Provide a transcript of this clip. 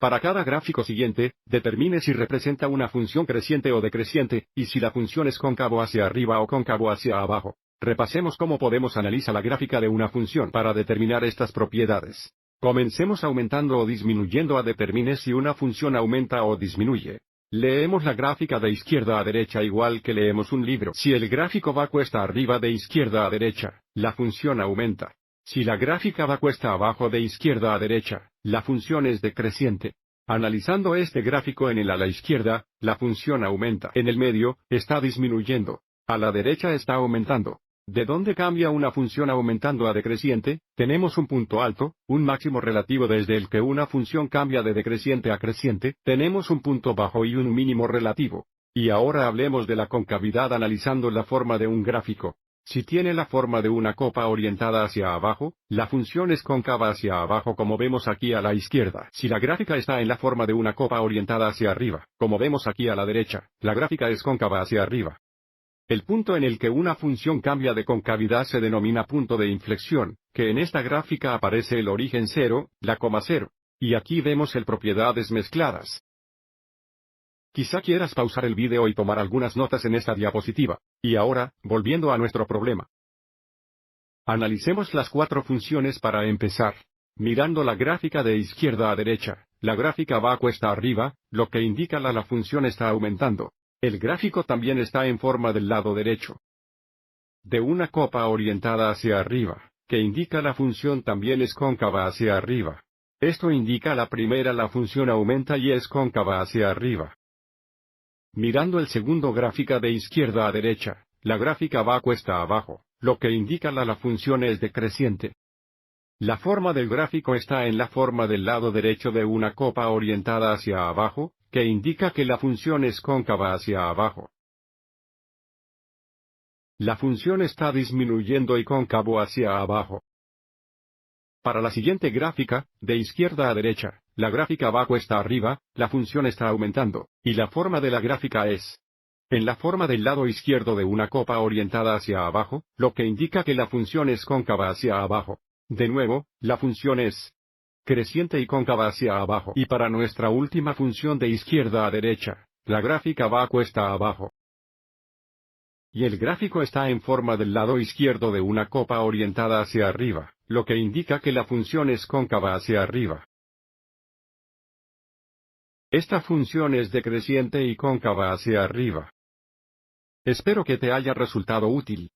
Para cada gráfico siguiente, determine si representa una función creciente o decreciente, y si la función es cóncavo hacia arriba o cóncavo hacia abajo. Repasemos cómo podemos analizar la gráfica de una función para determinar estas propiedades. Comencemos aumentando o disminuyendo a determine si una función aumenta o disminuye. Leemos la gráfica de izquierda a derecha igual que leemos un libro. Si el gráfico va cuesta arriba de izquierda a derecha, la función aumenta. Si la gráfica va cuesta abajo de izquierda a derecha, la función es decreciente. Analizando este gráfico en el ala izquierda, la función aumenta. En el medio, está disminuyendo. A la derecha está aumentando. ¿De dónde cambia una función aumentando a decreciente? Tenemos un punto alto, un máximo relativo desde el que una función cambia de decreciente a creciente, tenemos un punto bajo y un mínimo relativo. Y ahora hablemos de la concavidad analizando la forma de un gráfico. Si tiene la forma de una copa orientada hacia abajo, la función es cóncava hacia abajo como vemos aquí a la izquierda. Si la gráfica está en la forma de una copa orientada hacia arriba, como vemos aquí a la derecha, la gráfica es cóncava hacia arriba. El punto en el que una función cambia de concavidad se denomina punto de inflexión, que en esta gráfica aparece el origen cero, la coma cero. Y aquí vemos el propiedades mezcladas. Quizá quieras pausar el vídeo y tomar algunas notas en esta diapositiva. Y ahora, volviendo a nuestro problema. Analicemos las cuatro funciones para empezar. Mirando la gráfica de izquierda a derecha, la gráfica va cuesta arriba, lo que indica la función está aumentando. El gráfico también está en forma del lado derecho. De una copa orientada hacia arriba, que indica la función también es cóncava hacia arriba. Esto indica la primera la función aumenta y es cóncava hacia arriba. Mirando el segundo gráfica de izquierda a derecha, la gráfica va cuesta abajo, lo que indica la función es decreciente. La forma del gráfico está en la forma del lado derecho de una copa orientada hacia abajo, que indica que la función es cóncava hacia abajo. La función está disminuyendo y cóncavo hacia abajo. Para la siguiente gráfica, de izquierda a derecha, la gráfica va cuesta arriba, la función está aumentando, y la forma de la gráfica es en la forma del lado izquierdo de una copa orientada hacia abajo, lo que indica que la función es cóncava hacia abajo. De nuevo, la función es creciente y cóncava hacia abajo. Y para nuestra última función de izquierda a derecha, la gráfica va cuesta abajo. Y el gráfico está en forma del lado izquierdo de una copa orientada hacia arriba, lo que indica que la función es cóncava hacia arriba. Esta función es decreciente y cóncava hacia arriba. Espero que te haya resultado útil.